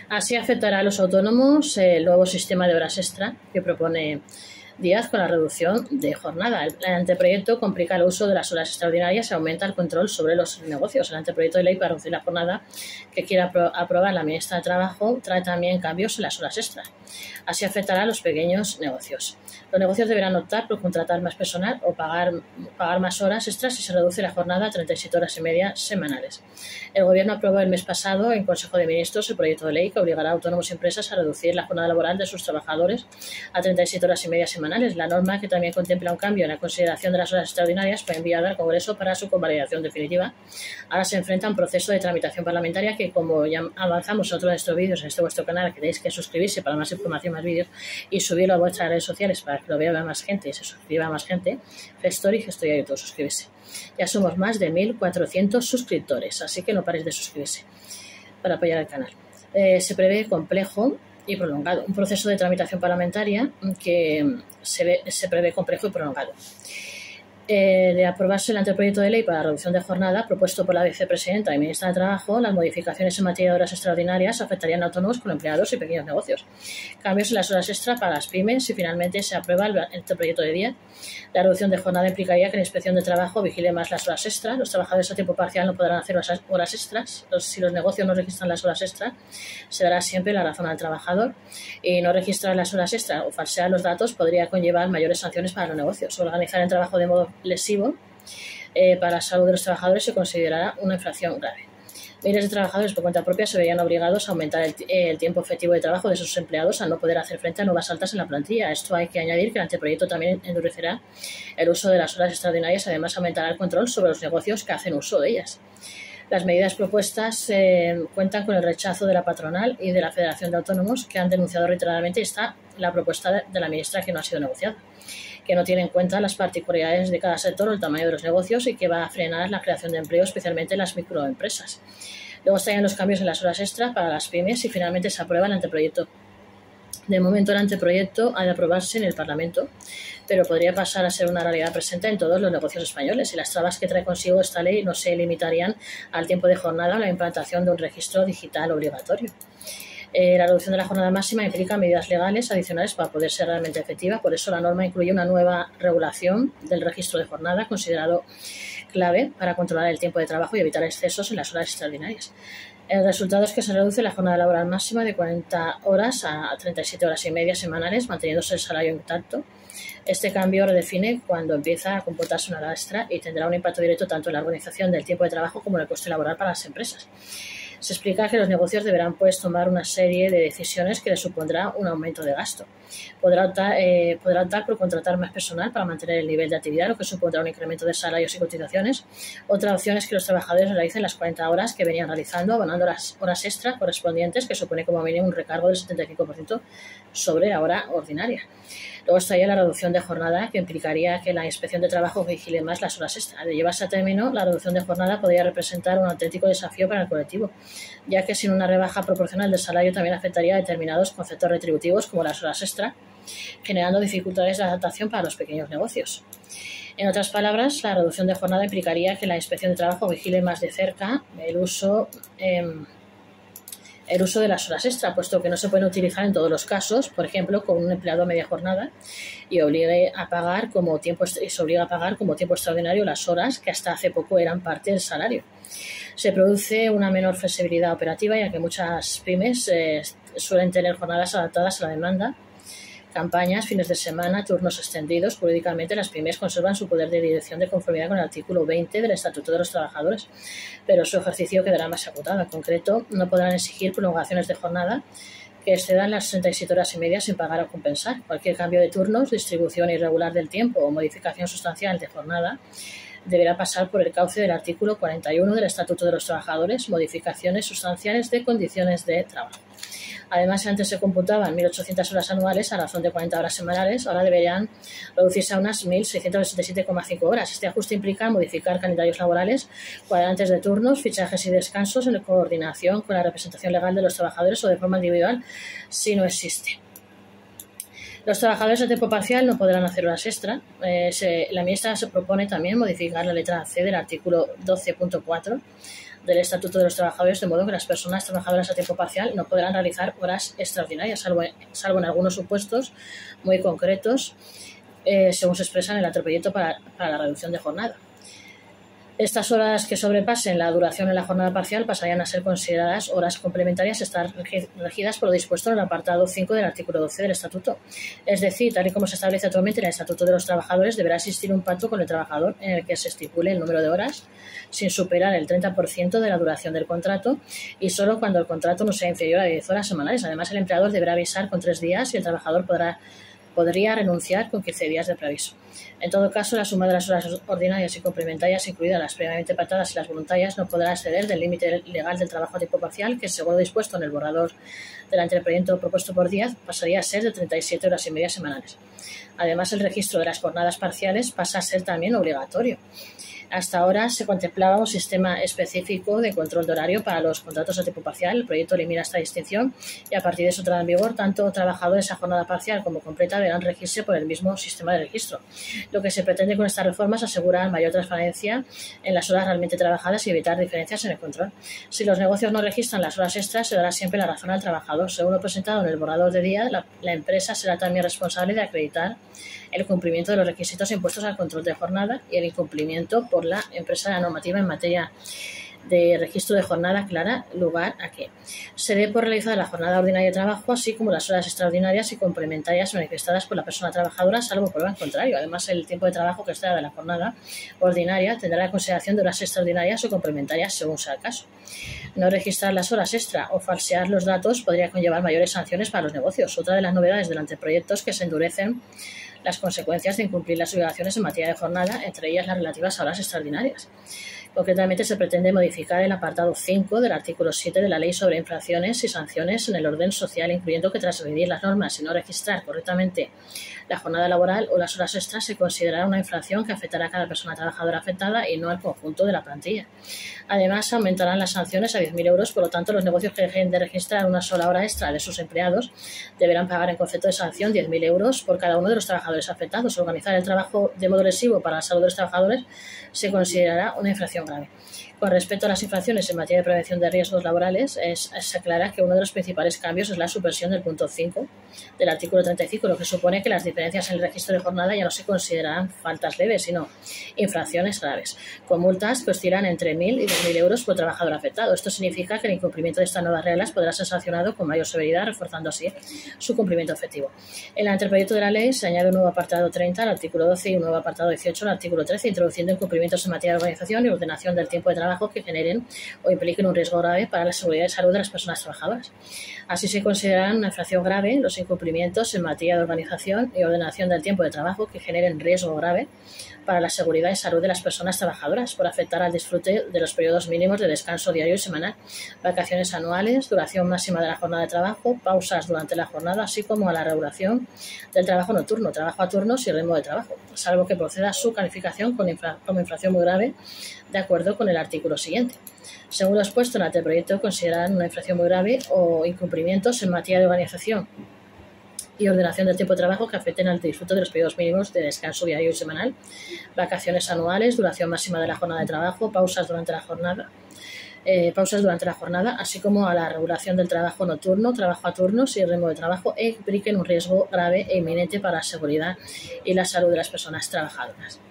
Así afectará a los autónomos el nuevo sistema de horas extra que propone Díaz con la reducción de jornada. El anteproyecto complica el uso de las horas extraordinarias y aumenta el control sobre los negocios. El anteproyecto de ley para reducir la jornada que quiere aprobar la ministra de Trabajo trae también cambios en las horas extras. Así afectará a los pequeños negocios. Los negocios deberán optar por contratar más personal o pagar más horas extras si se reduce la jornada a 37 horas y media semanales. El Gobierno aprobó el mes pasado en Consejo de Ministros el proyecto de ley que obligará a autónomos y empresas a reducir la jornada laboral de sus trabajadores a 37 horas y media semanales. La norma, que también contempla un cambio en la consideración de las horas extraordinarias, fue enviada al Congreso para su convalidación definitiva. Ahora se enfrenta a un proceso de tramitación parlamentaria que, como ya avanzamos en otro de estos vídeos en este vuestro canal, que tenéis que suscribirse para más información, más vídeos y subirlo a vuestras redes sociales para que lo vea más gente y se suscriba más gente, Gestor y Gestoría YouTube, suscribirse. Ya somos más de 1.400 suscriptores, así que no paréis de suscribirse para apoyar el canal. Se prevé complejo y prolongado. Un proceso de tramitación parlamentaria que se prevé complejo y prolongado. De aprobarse el anteproyecto de ley para la reducción de jornada propuesto por la vicepresidenta y ministra de Trabajo, las modificaciones en materia de horas extraordinarias afectarían a autónomos con empleados y pequeños negocios. Cambios en las horas extra para las pymes si finalmente se aprueba el anteproyecto de Díaz. La reducción de jornada implicaría que la Inspección de Trabajo vigile más las horas extras. Los trabajadores a tiempo parcial no podrán hacer horas extras. Si los negocios no registran las horas extras, se dará siempre la razón al trabajador. Y no registrar las horas extras o falsear los datos podría conllevar mayores sanciones para los negocios. Organizar el trabajo de modo lesivo para la salud de los trabajadores se considerará una infracción grave. Miles de trabajadores por cuenta propia se verían obligados a aumentar el tiempo efectivo de trabajo de sus empleados al no poder hacer frente a nuevas altas en la plantilla. A esto hay que añadir que el anteproyecto también endurecerá el uso de las horas extraordinarias, además aumentará el control sobre los negocios que hacen uso de ellas. Las medidas propuestas cuentan con el rechazo de la patronal y de la Federación de Autónomos, que han denunciado reiteradamente. Está la propuesta de la ministra que no ha sido negociada, que no tiene en cuenta las particularidades de cada sector o el tamaño de los negocios y que va a frenar la creación de empleo, especialmente en las microempresas. Luego estarían los cambios en las horas extra para las pymes y finalmente se aprueba el anteproyecto. De momento el anteproyecto ha de aprobarse en el Parlamento, pero podría pasar a ser una realidad presente en todos los negocios españoles, y las trabas que trae consigo esta ley no se limitarían al tiempo de jornada o la implantación de un registro digital obligatorio. La reducción de la jornada máxima implica medidas legales adicionales para poder ser realmente efectiva. Por eso la norma incluye una nueva regulación del registro de jornada, considerado clave para controlar el tiempo de trabajo y evitar excesos en las horas extraordinarias. El resultado es que se reduce la jornada laboral máxima de 40 horas a 37 horas y media semanales, manteniéndose el salario intacto. Este cambio redefine cuando empieza a comportarse una hora extra y tendrá un impacto directo tanto en la organización del tiempo de trabajo como en el coste laboral para las empresas. Se explica que los negocios deberán tomar una serie de decisiones que les supondrá un aumento de gasto. Podrá optar por contratar más personal para mantener el nivel de actividad, lo que supondrá un incremento de salarios y cotizaciones. Otra opción es que los trabajadores realicen las 40 horas que venían realizando, abonando las horas extra correspondientes, que supone como mínimo un recargo del 75% sobre la hora ordinaria. Luego estaría la reducción de jornada, que implicaría que la Inspección de Trabajo vigile más las horas extra. De llevarse a término, la reducción de jornada podría representar un auténtico desafío para el colectivo, ya que sin una rebaja proporcional del salario también afectaría a determinados conceptos retributivos como las horas extra, generando dificultades de adaptación para los pequeños negocios. En otras palabras, la reducción de jornada implicaría que la Inspección de Trabajo vigile más de cerca el uso de las horas extra, puesto que no se pueden utilizar en todos los casos, por ejemplo, con un empleado a media jornada, y se obliga a pagar como tiempo extraordinario las horas que hasta hace poco eran parte del salario. Se produce una menor flexibilidad operativa, ya que muchas pymes suelen tener jornadas adaptadas a la demanda, campañas, fines de semana, turnos extendidos. Jurídicamente, las pymes conservan su poder de dirección de conformidad con el artículo 20 del Estatuto de los Trabajadores, pero su ejercicio quedará más acotado. En concreto, no podrán exigir prolongaciones de jornada que excedan las 37 horas y media sin pagar o compensar. Cualquier cambio de turnos, distribución irregular del tiempo o modificación sustancial de jornada deberá pasar por el cauce del artículo 41 del Estatuto de los Trabajadores, modificaciones sustanciales de condiciones de trabajo. Además, si antes se computaban 1.800 horas anuales a razón de 40 horas semanales, ahora deberían reducirse a unas 1.667,5 horas. Este ajuste implica modificar calendarios laborales, cuadrantes de turnos, fichajes y descansos en coordinación con la representación legal de los trabajadores o de forma individual si no existe. Los trabajadores de tiempo parcial no podrán hacer horas extra. La ministra se propone también modificar la letra C del artículo 12.4 del Estatuto de los Trabajadores, de modo que las personas trabajadoras a tiempo parcial no podrán realizar horas extraordinarias, salvo en algunos supuestos muy concretos, según se expresa en el anteproyecto para la reducción de jornada. Estas horas que sobrepasen la duración en la jornada parcial pasarían a ser consideradas horas complementarias y estar regidas por lo dispuesto en el apartado 5 del artículo 12 del Estatuto. Es decir, tal y como se establece actualmente en el Estatuto de los Trabajadores, deberá existir un pacto con el trabajador en el que se estipule el número de horas sin superar el 30% de la duración del contrato y solo cuando el contrato no sea inferior a 10 horas semanales. Además, el empleador deberá avisar con 3 días y el trabajador podría renunciar con 15 días de preaviso. En todo caso, la suma de las horas ordinarias y complementarias, incluidas las previamente pactadas y las voluntarias, no podrá exceder del límite legal del trabajo a tiempo parcial, que, según lo dispuesto en el borrador del anteproyecto propuesto por Díaz, pasaría a ser de 37 horas y media semanales. Además, el registro de las jornadas parciales pasa a ser también obligatorio. Hasta ahora se contemplaba un sistema específico de control de horario para los contratos a tiempo parcial. El proyecto elimina esta distinción y a partir de su entrada en vigor, tanto trabajadores a jornada parcial como completa deberán regirse por el mismo sistema de registro. Lo que se pretende con estas reformas es asegurar mayor transparencia en las horas realmente trabajadas y evitar diferencias en el control. Si los negocios no registran las horas extras, se dará siempre la razón al trabajador. Según lo presentado en el borrador de Díaz, la empresa será también responsable de acreditar el cumplimiento de los requisitos impuestos al control de jornada y el incumplimiento por la empresa de la normativa en materia de registro de jornada aclara lugar a que se dé por realizada la jornada ordinaria de trabajo, así como las horas extraordinarias y complementarias manifestadas por la persona trabajadora, salvo prueba en contrario. Además, el tiempo de trabajo que exceda de la jornada ordinaria tendrá la consideración de horas extraordinarias o complementarias según sea el caso. No registrar las horas extra o falsear los datos podría conllevar mayores sanciones para los negocios. Otra de las novedades del anteproyecto es que se endurecen las consecuencias de incumplir las obligaciones en materia de jornada, entre ellas las relativas a horas extraordinarias. Concretamente, se pretende modificar el apartado 5 del artículo 7 de la Ley sobre infracciones y sanciones en el orden social, incluyendo que tras transgredir las normas y no registrar correctamente la jornada laboral o las horas extras se considerará una infracción que afectará a cada persona trabajadora afectada y no al conjunto de la plantilla. Además, aumentarán las sanciones a 10.000 euros, por lo tanto, los negocios que dejen de registrar una sola hora extra de sus empleados deberán pagar en concepto de sanción 10.000 euros por cada uno de los trabajadores afectados. Organizar el trabajo de modo lesivo para la salud de los trabajadores se considerará una infracción grave. Con respecto a las infracciones en materia de prevención de riesgos laborales, se aclara que uno de los principales cambios es la supresión del punto 5 del artículo 35, lo que supone que las diferencias en el registro de jornada ya no se considerarán faltas leves, sino infracciones graves, con multas que oscilan entre 1.000 y 2.000 euros por trabajador afectado. Esto significa que el incumplimiento de estas nuevas reglas podrá ser sancionado con mayor severidad, reforzando así su cumplimiento efectivo. En el anteproyecto de la ley se añade un nuevo apartado 30 al artículo 12 y un nuevo apartado 18 al artículo 13, introduciendo incumplimientos en materia de organización y ordenación del tiempo de trabajo que generen o impliquen un riesgo grave para la seguridad y salud de las personas trabajadoras. Así se consideran una infracción grave los incumplimientos en materia de organización y ordenación del tiempo de trabajo que generen riesgo grave para la seguridad y salud de las personas trabajadoras por afectar al disfrute de los periodos mínimos de descanso diario y semanal, vacaciones anuales, duración máxima de la jornada de trabajo, pausas durante la jornada, así como a la regulación del trabajo nocturno, trabajo a turnos y ritmo de trabajo, salvo que proceda su calificación como infracción muy grave de acuerdo con el artículo siguiente. Según lo expuesto en el anteproyecto, consideran una infracción muy grave o incumplimientos en materia de organización y ordenación del tiempo de trabajo que afecten al disfrute de los periodos mínimos de descanso diario y semanal, vacaciones anuales, duración máxima de la jornada de trabajo, pausas durante la jornada, así como a la regulación del trabajo nocturno, trabajo a turnos y ritmo de trabajo e impliquen un riesgo grave e inminente para la seguridad y la salud de las personas trabajadoras.